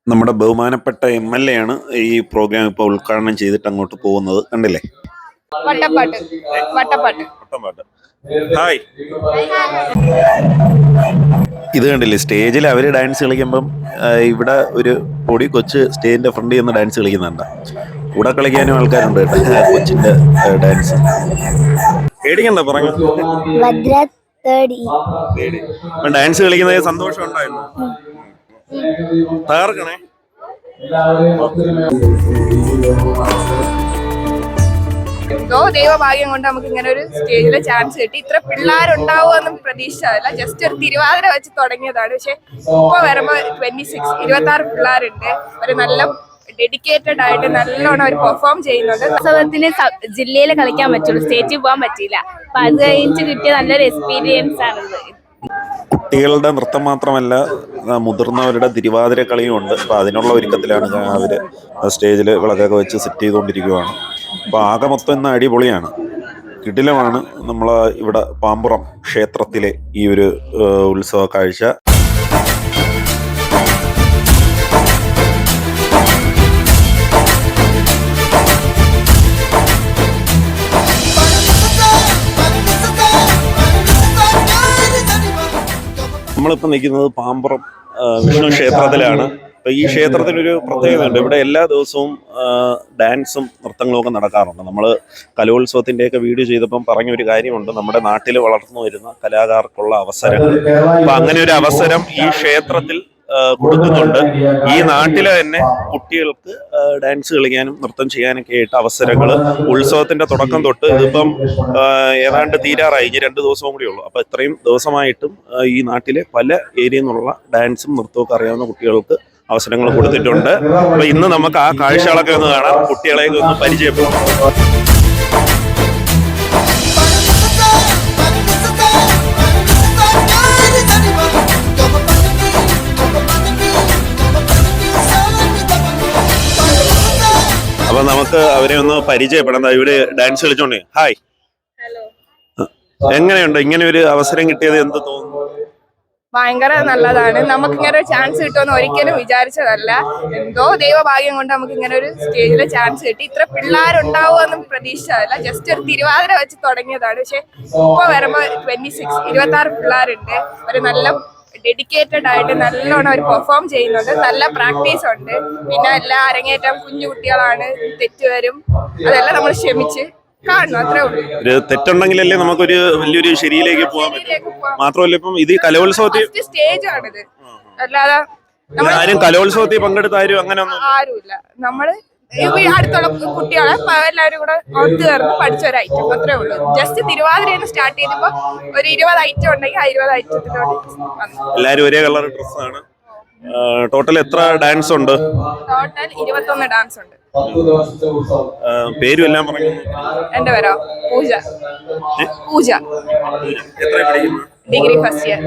നമ്മുടെ ബഹുമാനപ്പെട്ട MLA ആണ് ഈ പ്രോഗ്രാം ഇപ്പോൾ ഉദ്ഘാടനം ചെയ്തിട്ട് അങ്ങോട്ട് പോകുന്നത്. കണ്ടില്ലേ? വട്ടപ്പാട്ട് വട്ടപ്പാട്ട് വട്ടപ്പാട്ട്. ഹായ്, ഇത് കണ്ടില്ലേ? സ്റ്റേജിൽ അവർ ഡാൻസ് കളിക്കുമ്പം ഇവിടെ ഒരു പൊടി കൊച്ച് സ്റ്റേജിന്റെ ഫ്രണ്ടിൽ നിന്ന് ഡാൻസ് കളിക്കുന്നുണ്ട്. കൂടെ കളിക്കാനും ആൾക്കാരുണ്ട് കേട്ടോ. കൊച്ചിന്റെ ഡാൻസ് പേടിക്കണ്ട, പറഞ്ഞു. ഡാൻസ് കളിക്കുന്നത് സന്തോഷം ഉണ്ടായിരുന്നു. തകർക്കണേ. എന്തോ ദൈവഭാഗ്യം കൊണ്ട് നമുക്ക് ഇങ്ങനെ ഒരു സ്റ്റേജിലെ ചാൻസ് കിട്ടി. ഇത്ര പിള്ളേരുണ്ടാവുമെന്നും പ്രതീക്ഷിച്ചതല്ല. ജസ്റ്റ് ഒരു തിരുവാതിര വെച്ച് തുടങ്ങിയതാണ്. പക്ഷെ ഇപ്പൊ വരുമ്പോ 26 പിള്ളേരുണ്ട്. ഒരു നല്ല ഡെഡിക്കേറ്റഡ് ആയിട്ട് നല്ലോണം അവർ പെർഫോം ചെയ്യുന്നുണ്ട്. ഉത്സവത്തിന് ജില്ലയിൽ കളിക്കാൻ പറ്റുള്ളൂ, സ്റ്റേറ്റിൽ പോകാൻ പറ്റിയില്ല. അപ്പൊ അത് കഴിഞ്ഞിട്ട് കിട്ടിയ നല്ലൊരു എക്സ്പീരിയൻസ് ആണിത്. കുട്ടികളുടെ നൃത്തം മാത്രമല്ല, മുതിർന്നവരുടെ തിരുവാതിര കളിയും ഉണ്ട്. അപ്പോൾ അതിനുള്ള ഒരുക്കത്തിലാണ് അവർ സ്റ്റേജിൽ വിളക്കൊക്കെ വെച്ച് സെറ്റ് ചെയ്തുകൊണ്ടിരിക്കുകയാണ്. അപ്പോൾ ആകെ മൊത്തം ഇന്ന് അടിപൊളിയാണ്, കിടിലമാണ്. നമ്മൾ ഇവിടെ പാമ്പുറം ക്ഷേത്രത്തിലെ ഈ ഒരു ഉത്സവ കാഴ്ച. നമ്മളിപ്പോൾ നിൽക്കുന്നത് പാമ്പുറം വിഷ്ണു ക്ഷേത്രത്തിലാണ്. അപ്പോൾ ഈ ക്ഷേത്രത്തിനൊരു പ്രത്യേകതയുണ്ട്. ഇവിടെ എല്ലാ ദിവസവും ഡാൻസും നൃത്തങ്ങളും ഒക്കെ നടക്കാറുണ്ട്. നമ്മൾ കലോത്സവത്തിൻ്റെയൊക്കെ വീഡിയോ ചെയ്തപ്പം പറഞ്ഞൊരു കാര്യമുണ്ട്, നമ്മുടെ നാട്ടിൽ വളർന്നു വരുന്ന കലാകാർക്കുള്ള അവസരങ്ങൾ. അപ്പം അങ്ങനെ ഒരു അവസരം ഈ ക്ഷേത്രത്തിൽ കൊടുക്കുന്നുണ്ട്. ഈ നാട്ടിലെ തന്നെ കുട്ടികൾക്ക് ഡാൻസ് കളിക്കാനും നൃത്തം ചെയ്യാനൊക്കെ ആയിട്ട് അവസരങ്ങൾ ഉത്സവത്തിന്റെ തുടക്കം തൊട്ട് ഇതിപ്പം ഏതാണ്ട് തീരാറായി. ഇനി 2 ദിവസവും കൂടി ഉള്ളൂ. അപ്പോൾ ഇത്രയും ദിവസമായിട്ടും ഈ നാട്ടിലെ പല ഏരിയയിൽ നിന്നുള്ള ഡാൻസും നൃത്തവും ഒക്കെ അറിയാവുന്ന കുട്ടികൾക്ക് അവസരങ്ങൾ കൊടുത്തിട്ടുണ്ട്. അപ്പോൾ ഇന്ന് നമുക്ക് ആ കാഴ്ചകളൊക്കെ ഒന്ന് കാണാം, കുട്ടികളെയൊക്കെ ഒന്ന് പരിചയപ്പെടാം. അപ്പൊ നമുക്ക് അവരെ ഒന്ന് പരിചയപ്പെടാം. ഇവിടെ ഡാൻസ് കളിച്ചോണ്ടേ. ഹായ്, എങ്ങനെയുണ്ട് ഇങ്ങനെ ഒരു അവസരം കിട്ടിയത്? എന്ത് തോന്നുന്നു? ഭയങ്കര നല്ലതാണ്. നമുക്ക് ഇങ്ങനെ ഒരു ചാൻസ് കിട്ടുമെന്ന് ഒരിക്കലും വിചാരിച്ചതല്ല. എന്തോ ദൈവഭാഗ്യം കൊണ്ട് നമുക്ക് ഇങ്ങനെ ഒരു സ്റ്റേജിലെ ചാൻസ് കിട്ടി. ഇത്ര പിള്ളേരുണ്ടാവുമെന്നും പ്രതീക്ഷിച്ചതല്ല. ജസ്റ്റ് ഒരു തിരുവാതിര വെച്ച് തുടങ്ങിയതാണ്. പക്ഷെ ഇപ്പൊ വരുമ്പോ 26 പിള്ളേരുണ്ട്. ഒരു നല്ല ഡെഡിക്കേറ്റഡ് ആയിട്ട് നല്ലോണം അവർ പെർഫോം ചെയ്യുന്നുണ്ട്. നല്ല പ്രാക്ടീസ് ഉണ്ട്. പിന്നെ എല്ലാ അരങ്ങേറ്റം കുഞ്ഞു കുട്ടികളാണ്, തെറ്റുവരും. അതെല്ലാം നമ്മൾ ക്ഷമിച്ച് കാണണം, അത്രേ ഉള്ളൂ. ഒരു തെറ്റുണ്ടെങ്കിലല്ലേ നമുക്കൊരു വലിയൊരു ശരിയിലേക്ക് പോകാൻ പറ്റും. മാത്രമല്ല ഇപ്പം ഇത് കലോത്സവത്തിൽ സ്റ്റേജ് ആണിത്. അല്ലാതെ ആരും കലോത്സവത്തിൽ പങ്കെടുത്താരും അങ്ങനെ ആരുമില്ല. നമ്മള് അടുത്തുള്ള കുട്ടികളെ എല്ലാവരും കൂടെ ഒത്തുചേർന്ന് പഠിച്ച ഒരു ഐറ്റം, അത്രേ ഉള്ളൂ. ജസ്റ്റ് തിരുവാതിരന്ന് സ്റ്റാർട്ട് ചെയ്തപ്പോ ഒരു 20 ഐറ്റം ഉണ്ടെങ്കിൽ ആ 20 ഐറ്റത്തിനോട് എല്ലാരും ഒരേ കളർ ഡ്രസ്സാണ്. ടോട്ടൽ എത്ര ഡാൻസ് ഉണ്ട്? ടോട്ടൽ 21 ഡാൻസ് ഉണ്ട്. പേരും എല്ലാം പറഞ്ഞു. എന്റെ പേരോ പൂജ. പൂജ ഡിഗ്രി ഫസ്റ്റ് ഇയർ.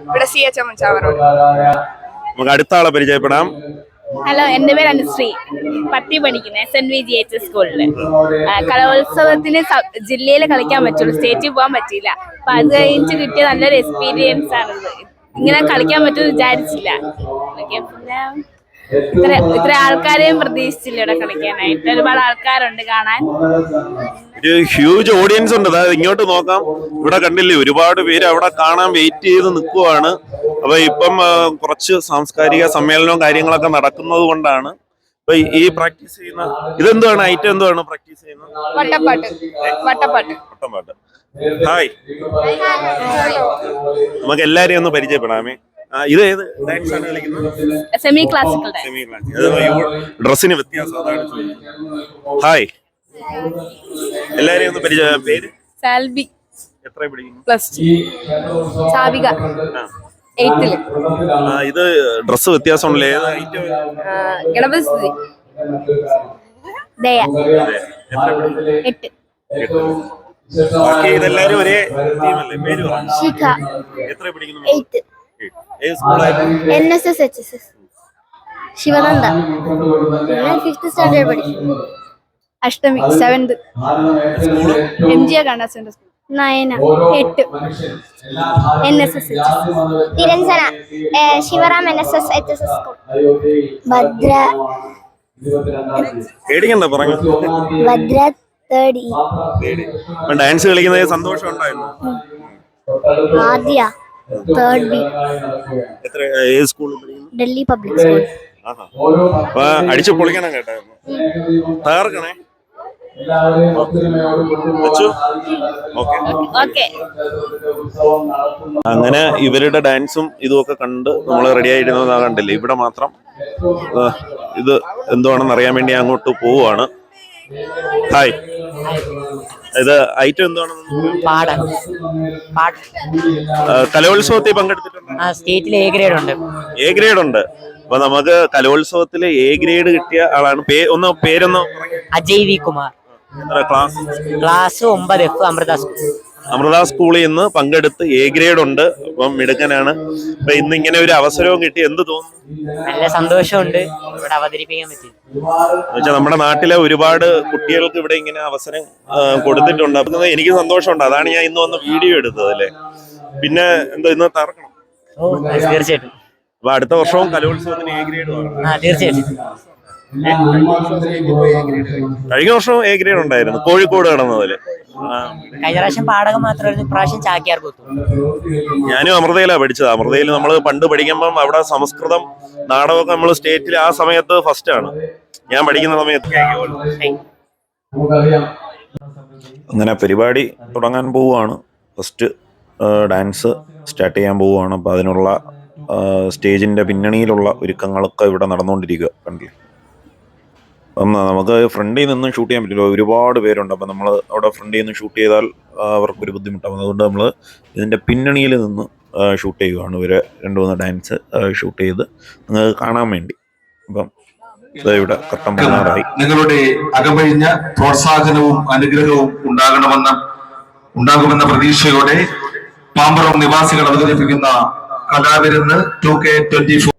ഇവിടെ CHM ചാവറോഡ്. നമുക്ക് അടുത്ത ആളെ പരിചയപ്പെടാം. ഹലോ, എൻ്റെ പേര് അനുശ്രീ. 10 പഠിക്കുന്നത് SNVGH സ്കൂളില്. കലോത്സവത്തിന് ജില്ലയിൽ കളിക്കാൻ പറ്റുള്ളൂ, സ്റ്റേറ്റിൽ പോകാൻ പറ്റിയില്ല. അപ്പൊ അത് കഴിഞ്ഞിട്ട് കിട്ടിയ നല്ലൊരു എക്സ്പീരിയൻസ് ആണിത്. ഇങ്ങനെ കളിക്കാൻ പറ്റുമെന്ന് വിചാരിച്ചില്ല. പിന്നെ ഇത്ര ആൾക്കാരെയും പ്രതീക്ഷിച്ചില്ല ഇവിടെ കളിക്കാനായിട്ട്. ഒരുപാട് ആൾക്കാരുണ്ട് കാണാൻ. ഒരു ഹ്യൂജ് ഓഡിയൻസ് ഉണ്ട്. അതായത് ഇങ്ങോട്ട് നോക്കാം, ഇവിടെ കണ്ടില്ലേ, ഒരുപാട് പേര് അവിടെ കാണാൻ വെയിറ്റ് ചെയ്ത് നിൽക്കുവാണ്. അപ്പൊ ഇപ്പം കുറച്ച് സാംസ്കാരിക സമ്മേളനവും കാര്യങ്ങളൊക്കെ നടക്കുന്നത് കൊണ്ടാണ് ഇപ്പൊ ഈ പ്രാക്ടീസ് ചെയ്യുന്ന ഇതെന്താണ് ഐറ്റം, എന്താണ് പ്രാക്ടീസ് ചെയ്യുന്നത്? വട്ടപ്പാട്ട് വട്ടപ്പാട്ട് വട്ടപ്പാട്ട്. ഹായ്, നമുക്ക് എല്ലാരെയും ഒന്ന് പരിചയപ്പെടാമേ. ഇത് ഏത് ഡാൻസ് ആണ് കളിക്കുന്നത്? Semi classical. ഡ്രസ്സിന് വ്യത്യാസം അതാണ്. ഹായ്, എല്ലാരെയും ഒന്ന് പരിചയം. പേര്? സാൽബി. എത്ര പഠിക്കുന്നു? +2. സാബിക 8th. ഇത് ഡ്രസ് വ്യത്യാസമുണ്ടല്ലേ? ഗണപതി സ്ഥിതി. ദയ 8. ബാക്കി ഇതെല്ലാരും ഒരേ ടീമല്ലേ? പേര് പറഞ്ഞു. ശിഖ. എത്ര പഠിക്കുന്നു? 8th. ഏത് സ്കൂളായിരുന്നു? NSS HSS. ശിവനന്ദ. ഞാൻ 5th സ്റ്റാൻഡേർഡ് പഠിക്കുന്നു. Ashtami 7th. School? MGR Kanna centre school. Nayana 8 NSS Niranjana Sivaram NSS HSS school. Bhadra പേടിക്കണ്ട പറഞ്ഞു. Bhadra 3rd E. ഡാൻസ് കളിക്കുന്നതിൽ സന്തോഷം ഉണ്ടായിരുന്നു. ആദ്യ 3rd B. എത്ര ഏത് സ്കൂളിൽ പഠിക്കുന്നു? Delhi public school. അപ്പൊ അടിച്ചു പൊളിക്കണം കേട്ടായിരുന്നു. തകർക്കണേ. ഓക്കെ. അങ്ങനെ ഇവരുടെ ഡാൻസും ഇതുമൊക്കെ കണ്ട് നമ്മൾ റെഡി ആയിരുന്നതാ കണ്ടില്ലേ. ഇവിടെ മാത്രം ഇത് എന്തുവാണെന്ന് അറിയാൻ വേണ്ടി അങ്ങോട്ട് പോവുകയാണ്. ഹായ്, ഇത് ഐറ്റം എന്തുവാണെന്ന് കലോത്സവത്തിൽ പങ്കെടുത്തിട്ടുണ്ട്. സ്റ്റേറ്റിൽ എ ഗ്രേഡ് ഉണ്ട്. എ ഗ്രേഡ് ഉണ്ട്. അപ്പൊ നമുക്ക് കലോത്സവത്തിൽ എ ഗ്രേഡ് കിട്ടിയ ആളാണ്. പേരൊന്ന് Ajay V Kumar. Class 9F Amrita school. Amrita സ്കൂളിൽ നിന്ന് പങ്കെടുത്ത് എ ഗ്രേഡ് ഉണ്ട്. അപ്പം മിടുക്കനാണ്. അപ്പൊ ഇന്ന് ഇങ്ങനെ ഒരു അവസരവും കിട്ടി. എന്ത് തോന്നുന്നു? നല്ല സന്തോഷമുണ്ട് ഇവിടെ അവതരിപ്പിക്കാൻ പറ്റി. എന്നുവെച്ചാൽ നമ്മുടെ നാട്ടിലെ ഒരുപാട് കുട്ടികൾക്ക് ഇവിടെ ഇങ്ങനെ അവസരം കൊടുത്തിട്ടുണ്ട്. അപ്പൊ എനിക്ക് സന്തോഷമുണ്ട്. അതാണ് ഞാൻ ഇന്ന് വന്ന് വീഡിയോ എടുത്തത് അല്ലേ. പിന്നെ എന്താ ഇന്ന് തറക്കണം? തീർച്ചയായിട്ടും. അപ്പൊ അടുത്ത വർഷവും കലോത്സവത്തിന് എ ഗ്രേഡ് തീർച്ചയായിട്ടും. കഴിഞ്ഞ വർഷം എ ഗ്രേഡ് ഉണ്ടായിരുന്നു കോഴിക്കോട് നടന്നതില്. കഴിഞ്ഞ പ്രാവശ്യം പാടകം മാത്രമായിരുന്നു, ഇപ്രാവശ്യം ചാക്യാർ കൂത്തു. ഞാനും അമൃതയിലാണ് പഠിച്ചത്. അമൃതയിൽ നമ്മൾ പണ്ട് പഠിക്കുമ്പം അവിടെ സംസ്കൃതം നാടകമൊക്കെ നമ്മൾ സ്റ്റേറ്റിൽ ആ സമയത്ത് ഫസ്റ്റ് ആണ് ഞാൻ പഠിക്കുന്ന സമയത്ത്. അങ്ങനെ പരിപാടി തുടങ്ങാൻ പോവുകയാണ്. ഫസ്റ്റ് ഡാൻസ് സ്റ്റാർട്ട് ചെയ്യാൻ പോവുകയാണ്. അപ്പം അതിനുള്ള സ്റ്റേജിൻ്റെ പിന്നണിയിലുള്ള ഒരുക്കങ്ങളൊക്കെ ഇവിടെ നടന്നുകൊണ്ടിരിക്കുക കണ്ടില്ലേ. അപ്പം നമുക്ക് ഫ്രണ്ടിൽ നിന്നും ഷൂട്ട് ചെയ്യാൻ പറ്റില്ല, ഒരുപാട് പേരുണ്ട്. അപ്പം നമ്മൾ അവിടെ ഫ്രണ്ടിൽ നിന്ന് ഷൂട്ട് ചെയ്താൽ അവർക്കൊരു ബുദ്ധിമുട്ടാകും. അതുകൊണ്ട് നമ്മൾ ഇതിൻ്റെ പിന്നണിയിൽ നിന്ന് ഷൂട്ട് ചെയ്യുകയാണ്. ഇവരെ 2-3 ഡാൻസ് ഷൂട്ട് ചെയ്ത് നിങ്ങൾക്ക് കാണാൻ വേണ്ടി. അപ്പം ഇവിടെ കട്ടം കാണാറായി. നിങ്ങളുടെ അകമഴിഞ്ഞ പ്രോത്സാഹനവും അനുഗ്രഹവും ഉണ്ടാകുമെന്ന പ്രതീക്ഷയോടെ പാമ്പറം നിവാസികൾ അവതരിപ്പിക്കുന്ന കലാവിരുന്ന് 2K24.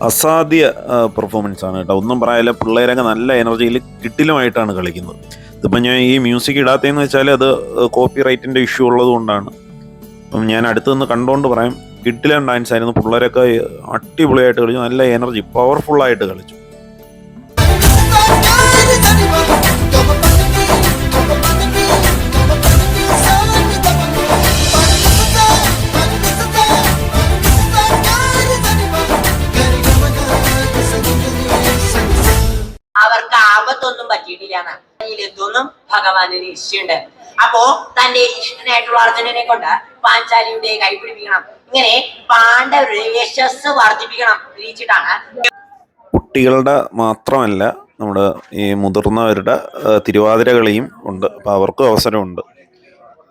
അസാധ്യ പെർഫോമൻസ് ആണ് കേട്ടോ. ഒന്നും പറയാനില്ല. പിള്ളേരൊക്കെ നല്ല എനർജിയിൽ കിട്ടിലുമായിട്ടാണ് കളിക്കുന്നത്. ഇതിപ്പം ഞാൻ ഈ മ്യൂസിക് ഇടാത്തതെന്ന് വെച്ചാൽ അത് കോപ്പി റൈറ്റിൻ്റെ ഇഷ്യൂ ഉള്ളത് കൊണ്ടാണ്. അപ്പം ഞാൻ അടുത്ത് നിന്ന് കണ്ടുകൊണ്ട് പറയാം, കിട്ടിലൻ ഡാൻസ് ആയിരുന്നു. പിള്ളേരൊക്കെ അടിപൊളിയായിട്ട് കളിച്ചു, നല്ല എനർജി പവർഫുള്ളായിട്ട് കളിച്ചു. അവർക്ക് ആപത്തൊന്നും പറ്റിയിട്ടില്ലെന്നും ഭഗവാനിന് ഇഷ്ടമുണ്ട്. അപ്പോ തന്റെ ഇഷ്ടനായിട്ടുള്ള അർജുനനെ കൊണ്ട് പാഞ്ചാലിയുടെ കൈപിടിപ്പിക്കണം. ഇങ്ങനെ പാണ്ഡവരുടെ യശസ് വർദ്ധിപ്പിക്കണം തിരിച്ചിട്ടാണ്. കുട്ടികളുടെ മാത്രമല്ല, നമ്മുടെ ഈ മുതിർന്നവരുടെ തിരുവാതിര കളിയും ഉണ്ട്. അപ്പം അവർക്കും അവസരമുണ്ട്.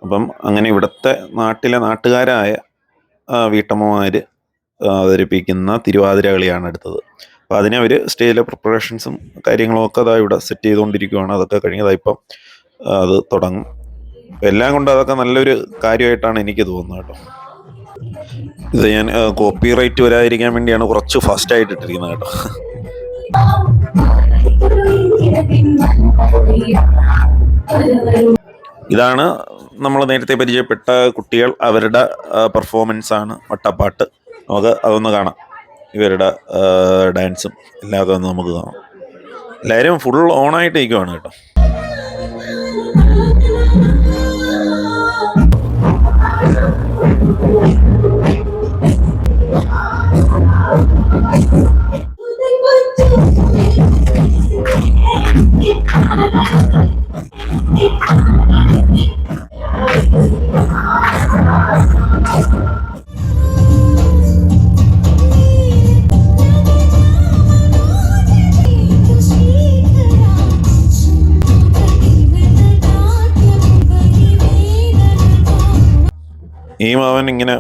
അപ്പം അങ്ങനെ ഇവിടുത്തെ നാട്ടുകാരായ വീട്ടമ്മമാർ അവതരിപ്പിക്കുന്ന തിരുവാതിര കളിയാണ് എടുത്തത്. അപ്പോൾ അതിനെ അവർ സ്റ്റേജിലെ പ്രിപ്പറേഷൻസും കാര്യങ്ങളും ഒക്കെ അതാ ഇവിടെ സെറ്റ് ചെയ്തുകൊണ്ടിരിക്കുകയാണ്. അതൊക്കെ കഴിഞ്ഞതാ ഇപ്പം അത് തുടങ്ങും. എല്ലാം കൊണ്ട് അതൊക്കെ നല്ലൊരു കാര്യമായിട്ടാണ് എനിക്ക് തോന്നുന്നത് കേട്ടോ. ഇത് ഞാൻ കോപ്പി റൈറ്റ് വരാതിരിക്കാൻ വേണ്ടിയാണ് കുറച്ച് ഫാസ്റ്റായിട്ട് ഇട്ടിരിക്കുന്നത് കേട്ടോ. ഇതാണ് നമ്മൾ നേരത്തെ പരിചയപ്പെട്ട കുട്ടികൾ. അവരുടെ പെർഫോമൻസ് ആണ് വട്ടപ്പാട്ട്. നമുക്ക് അതൊന്ന് കാണാം. ഇവരുടെ ഡാൻസും എല്ലാതും ഒന്ന് നമുക്ക് കാണാം. എല്ലാവരും ഫുൾ ഓണായിട്ട് ഇരിക്കുവാണ് കേട്ടോ. ഈ മാവൻ ഇങ്ങനെ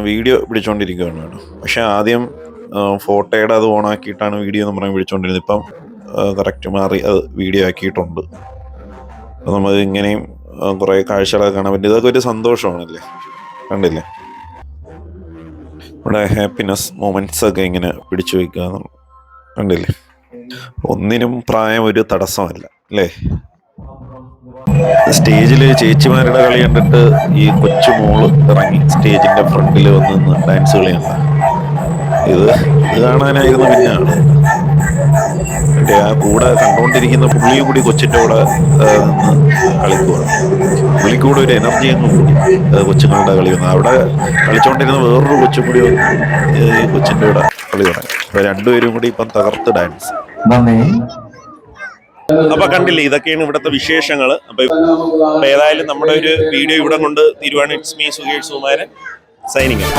വീഡിയോ പിടിച്ചുകൊണ്ടിരിക്കുകയാണ് കേട്ടോ. പക്ഷെ ആദ്യം ഫോട്ടോയുടെ അത് ഓണാക്കിയിട്ടാണ് വീഡിയോ എന്ന് പറഞ്ഞ് പിടിച്ചുകൊണ്ടിരുന്നത്. ഇപ്പം കറക്റ്റ് മാറി അത് വീഡിയോ ആക്കിയിട്ടുണ്ട്. അപ്പം നമ്മൾ ഇങ്ങനെയും കുറേ കാഴ്ചകളൊക്കെ കാണാൻ പറ്റും. ഇതൊക്കെ ഒരു സന്തോഷമാണല്ലേ, കണ്ടില്ലേ. ഇവിടെ ഹാപ്പിനെസ് മൊമെന്റ്സ് ഒക്കെ ഇങ്ങനെ പിടിച്ചു വയ്ക്കുക എന്നുള്ളത് കണ്ടില്ലേ. ഒന്നിനും പ്രായം ഒരു തടസ്സമല്ല അല്ലേ. സ്റ്റേജിൽ ചേച്ചിമാരുടെ കളി കണ്ടിട്ട് ഈ കൊച്ചു മോള് ഇറങ്ങി സ്റ്റേജിന്റെ ഫ്രണ്ടിൽ വന്ന് നിന്ന് ഡാൻസ് കളി കണ്ട ഇത് കാണാനായിരുന്നു പിന്നെ ആള്. എൻ്റെ ആ കൂടെ കണ്ടുകൊണ്ടിരിക്കുന്ന പുള്ളിയും കൂടി കൊച്ചിൻ്റെ കൂടെ നിന്ന് കളിക്കുകയാണ്. പുള്ളിക്കൂടെ ഒരു എനർജി അങ്ങ് കൂടി കൊച്ചുങ്ങളുടെ കളി വന്നു. അവിടെ കളിച്ചുകൊണ്ടിരുന്ന വേറൊരു കൊച്ചും കൂടി ഈ കൊച്ചിൻ്റെ കൂടെ കളി തുടങ്ങി. അപ്പൊ രണ്ടുപേരും കൂടി ഇപ്പം തകർത്ത് ഡാൻസ്. അപ്പൊ കണ്ടില്ലേ, ഇതൊക്കെയാണ് ഇവിടുത്തെ വിശേഷങ്ങൾ. അപ്പൊ ഏതായാലും നമ്മുടെ ഒരു വീഡിയോ ഇവിടെ കൊണ്ട് തീരുവാണ്. It's me Sukesh Sukumaran signing.